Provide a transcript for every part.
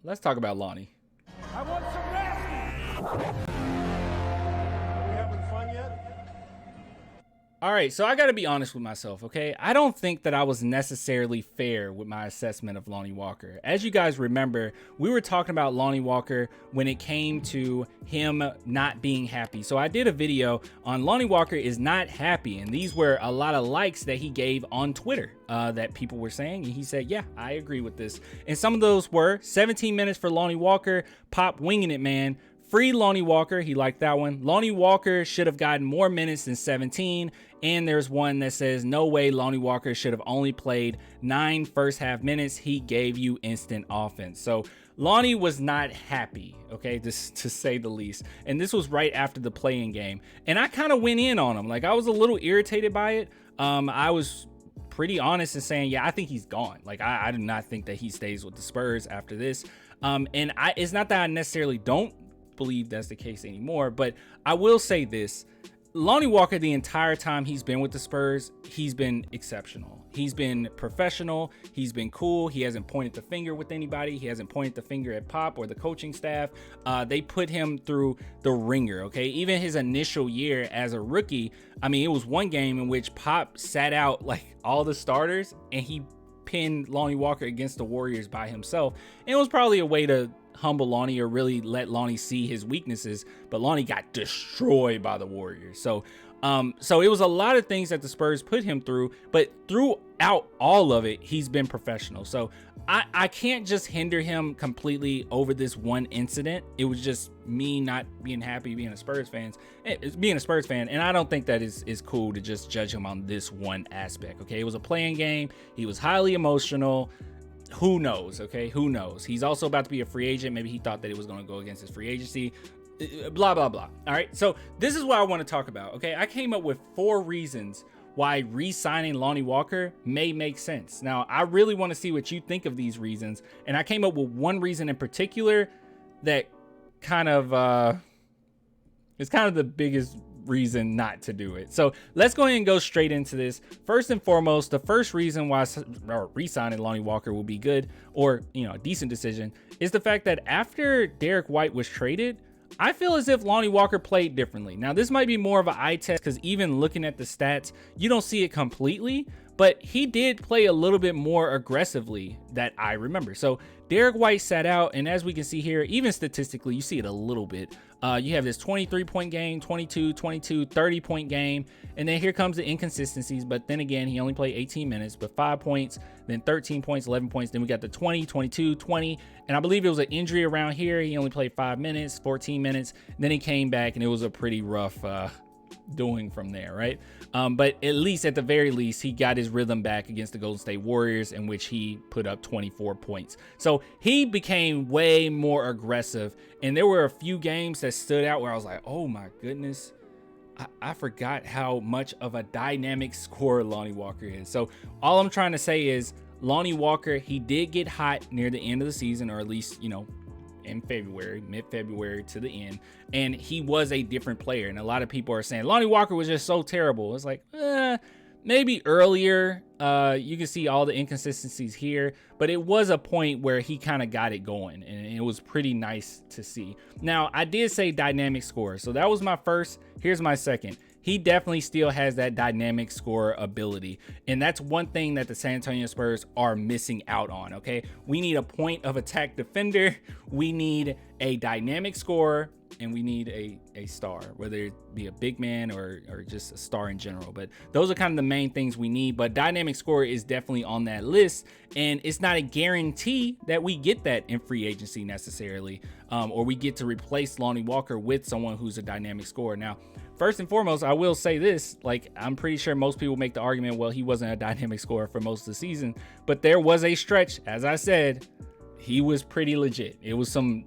let's talk about Lonnie. I want some nasty. Are we having fun yet? All right, so I got to be honest with myself, okay? I don't think that I was necessarily fair with my assessment of Lonnie Walker. As you guys remember, we were talking about Lonnie Walker when it came to him not being happy. So I did a video on Lonnie Walker is not happy, and these were a lot of likes that he gave on Twitter that people were saying, and he said, yeah, I agree with this. And some of those were 17 minutes for Lonnie Walker, Pop winging it, man. Free Lonnie Walker, he liked that one. Lonnie Walker should have gotten more minutes than 17. And there's one that says, no way Lonnie Walker should have only played 9 first half minutes. He gave you instant offense. So Lonnie was not happy, okay, to say the least. And this was right after the play-in game. And I kind of went in on him. Like, I was a little irritated by it. I was pretty honest in saying, yeah, I think he's gone. Like, I do not think that he stays with the Spurs after this. It's not that I necessarily don't believe that's the case anymore, but I will say this: Lonnie Walker, the entire time he's been with the Spurs, he's been exceptional. He's been professional. He's been cool. He hasn't pointed the finger with anybody. He hasn't pointed the finger at Pop or the coaching staff. They put him through the ringer, okay? Even his initial year as a rookie, I mean, it was one game in which Pop sat out like all the starters and he pinned Lonnie Walker against the Warriors by himself. And it was probably a way to humble Lonnie or really let Lonnie see his weaknesses, but Lonnie got destroyed by the Warriors. So it was a lot of things that the Spurs put him through, but throughout all of it, he's been professional. So I can't just hinder him completely over this one incident. It was just me not being happy being a Spurs fan, and I don't think that is cool to just judge him on this one aspect. Okay, it was a playing game. He was highly emotional. Who knows? Okay, who knows? He's also about to be a free agent. Maybe he thought that it was going to go against his free agency. Blah, blah, blah. All right, so this is what I want to talk about. Okay, I came up with 4 reasons why re-signing Lonnie Walker may make sense. Now, I really want to see what you think of these reasons, and I came up with one reason in particular that kind of is kind of the biggest reason not to do it. So let's go ahead and go straight into this. First and foremost, the first reason why re-signing Lonnie Walker will be good, or a decent decision, is the fact that after Derek White was traded, I feel as if Lonnie Walker played differently. Now, this might be more of an eye test because even looking at the stats, you don't see it completely, but he did play a little bit more aggressively that I remember. So Derek White sat out, and as we can see here, even statistically, you see it a little bit. You have this 23-point game, 22, 30-point game, and then here comes the inconsistencies. But then again, he only played 18 minutes, but 5 points, then 13 points, 11 points. Then we got the 20, 22, 20, and I believe it was an injury around here. He only played 5 minutes, 14 minutes. Then he came back, and it was a pretty rough doing from there, right? But at least, at the very least, he got his rhythm back against the Golden State Warriors, in which he put up 24 points. So he became way more aggressive, and there were a few games that stood out where I was like, oh my goodness, I forgot how much of a dynamic scorer Lonnie Walker is. So all I'm trying to say is Lonnie Walker, he did get hot near the end of the season, or at least, in February, mid-February to the end, and he was a different player. And a lot of people are saying Lonnie Walker was just so terrible. It's like, maybe earlier, you can see all the inconsistencies here, but it was a point where he kind of got it going, and it was pretty nice to see. Now, I did say dynamic scorer, so that was my first. Here's my second. He definitely still has that dynamic score ability, and that's one thing that the San Antonio Spurs are missing out on. Okay, we need a point of attack defender, we need a dynamic scorer, and we need a star, whether it be a big man or just a star in general. But those are kind of the main things we need. But dynamic scorer is definitely on that list, and it's not a guarantee that we get that in free agency necessarily, or we get to replace Lonnie Walker with someone who's a dynamic scorer. Now, first and foremost, I will say this, like, I'm pretty sure most people make the argument, well, he wasn't a dynamic scorer for most of the season, but there was a stretch, as I said, he was pretty legit. It was some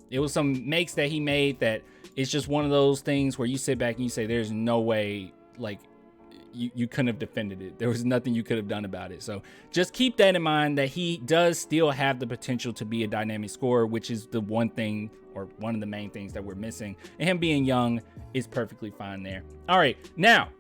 makes that he made that it's just one of those things where you sit back and you say, there's no way, like, you couldn't have defended it. There was nothing you could have done about it. So just keep that in mind, that he does still have the potential to be a dynamic scorer, which is the one thing, or one of the main things that we're missing. And him being young is perfectly fine there. All right, now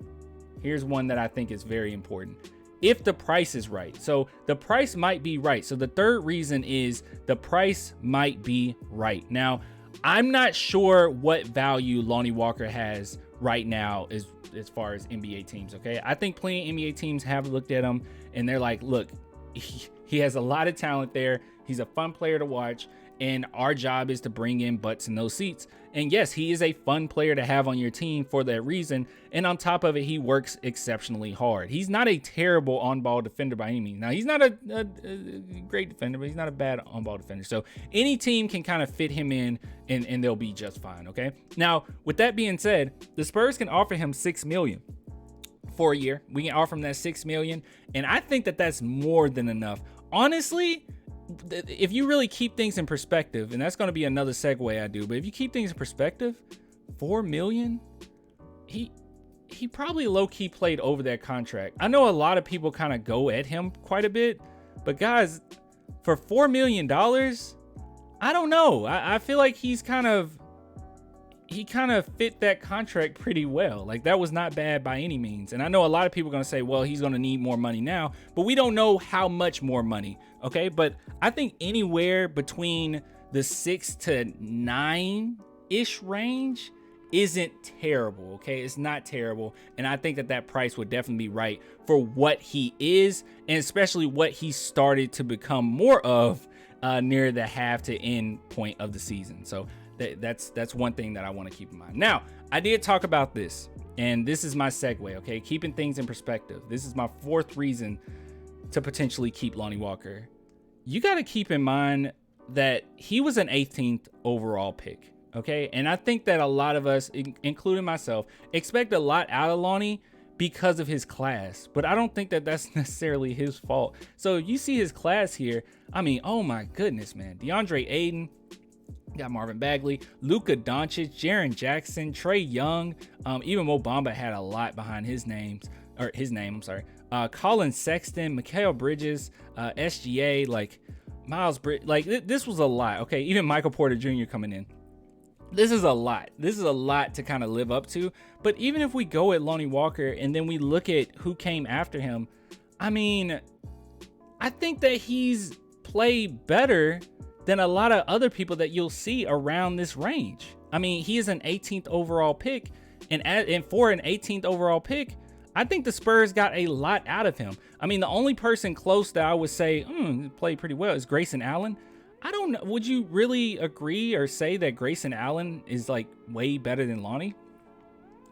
here's one that I think is very important. if the price is right. So the price might be right. So the third reason is the price might be right. Now, I'm not sure what value Lonnie Walker has right now as far as NBA teams, okay? I think plenty of NBA teams have looked at him and they're like, look, he has a lot of talent there. He's a fun player to watch, and our job is to bring in butts in those seats. And yes, he is a fun player to have on your team for that reason. And on top of it, he works exceptionally hard. He's not a terrible on-ball defender by any means. Now, he's not a great defender, but he's not a bad on-ball defender. So any team can kind of fit him in and they'll be just fine, okay? Now, with that being said, the Spurs can offer him $6 million for a year. We can offer him that $6 million, and I think that that's more than enough. Honestly, if you really keep things in perspective, and that's going to be another segue I do, but if you keep things in perspective, $4 million, he probably low-key played over that contract. I know a lot of people kind of go at him quite a bit, but guys, for $4 million, I don't know. I feel like he kind of fit that contract pretty well. Like, that was not bad by any means. And I know a lot of people are going to say, well, he's going to need more money now, but we don't know how much more money. Okay. But I think anywhere between the 6 to 9-ish range isn't terrible. Okay. It's not terrible. And I think that price would definitely be right for what he is, and especially what he started to become more of near the half to end point of the season. So that's one thing that I want to keep in mind. Now, I did talk about this, and this is my segue, okay? Keeping things in perspective. This is my fourth reason to potentially keep Lonnie Walker. You got to keep in mind that he was an 18th overall pick, okay? And I think that a lot of us, including myself, expect a lot out of Lonnie because of his class, but I don't think that that's necessarily his fault. So you see his class here. I mean, oh my goodness, man. DeAndre Ayton, got Marvin Bagley, Luka Doncic, Jaren Jackson, Trae Young, even Mo Bamba had a lot behind his name. I'm sorry. Colin Sexton, Mikal Bridges, SGA, like Miles Bridges, like this was a lot. Okay, even Michael Porter Jr. coming in. This is a lot. This is a lot to kind of live up to. But even if we go at Lonnie Walker and then we look at who came after him, I mean, I think that he's played better than a lot of other people that you'll see around this range. I mean, he is an 18th overall pick, and for an 18th overall pick, I think the Spurs got a lot out of him. I mean, the only person close that I would say played pretty well is Grayson Allen. I don't know. Would you really agree or say that Grayson Allen is like way better than Lonnie?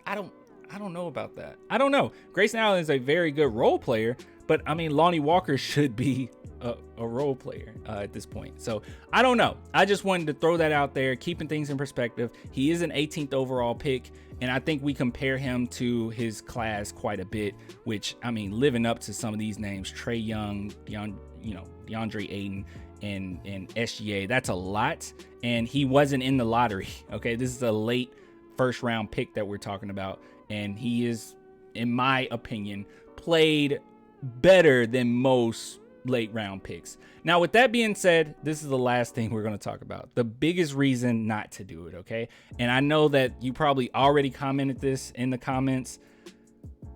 I don't know about that. I don't know. Grayson Allen is a very good role player, but I mean, Lonnie Walker should be a role player at this point. So I don't know. I just wanted to throw that out there, keeping things in perspective. He is an 18th overall pick, and I think we compare him to his class quite a bit, which, I mean, living up to some of these names, Trae Young, DeAndre Ayton, and SGA, that's a lot. And he wasn't in the lottery. Okay, this is a late first round pick that we're talking about, and he is, in my opinion, played better than most late round picks. Now, with that being said, this is the last thing we're going to talk about, the biggest reason not to do it. Okay, and I know that you probably already commented this in the comments,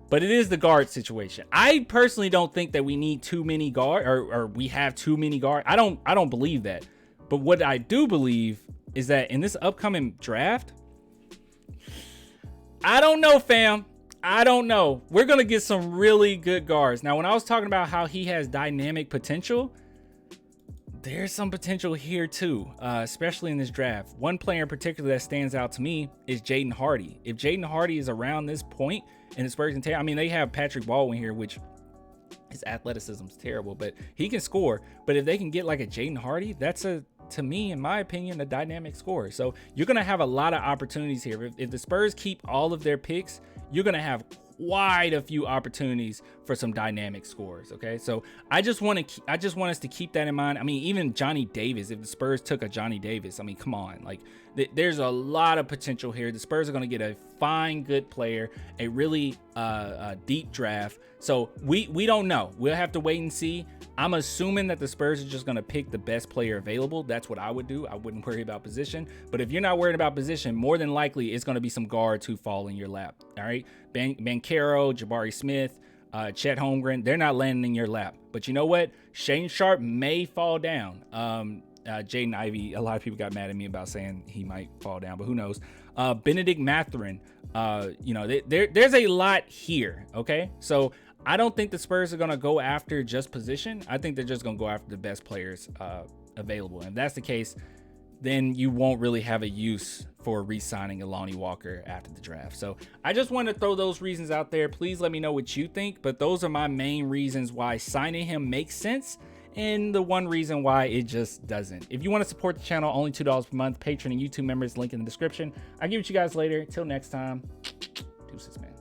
but it is the guard situation. I personally don't think that we need too many guard, or we have too many guard. I don't believe that. But what I do believe is that in this upcoming draft, I don't know, fam. I don't know. We're going to get some really good guards. Now, when I was talking about how he has dynamic potential, there's some potential here too, especially in this draft. One player in particular that stands out to me is Jaden Hardy. If Jaden Hardy is around this point in the Spurs, I mean, they have Patrick Baldwin here, which his athleticism is terrible, but he can score. But if they can get like a Jaden Hardy, that's to me, in my opinion, a dynamic scorer. So you're going to have a lot of opportunities here. If the Spurs keep all of their picks, you're going to have quite a few opportunities for some dynamic scores. Okay, so I just want us to keep that in mind. I mean, even Johnny Davis, if the Spurs took a Johnny Davis, I mean, come on, like there's a lot of potential here. The Spurs are going to get a fine, good player, a really deep draft. So we don't know. We'll have to wait and see. I'm assuming that the Spurs are just going to pick the best player available. That's what I would do. I wouldn't worry about position. But if you're not worried about position, more than likely it's going to be some guards who fall in your lap. All right, Bankero, Jabari Smith, Chet Holmgren, they're not landing in your lap. But you know what? Shane Sharp may fall down. Jaden Ivey, a lot of people got mad at me about saying he might fall down, but who knows? Benedict Mathurin, you know, there's a lot here, okay? So I don't think the Spurs are going to go after just position. I think they're just going to go after the best players available. And if that's the case, then you won't really have a use for re-signing a Lonnie Walker after the draft. So I just want to throw those reasons out there. Please let me know what you think, but those are my main reasons why signing him makes sense, and the one reason why it just doesn't. If you want to support the channel, only $2 per month. Patreon and YouTube members, link in the description. I'll give it to you guys later. Till next time, deuces, man.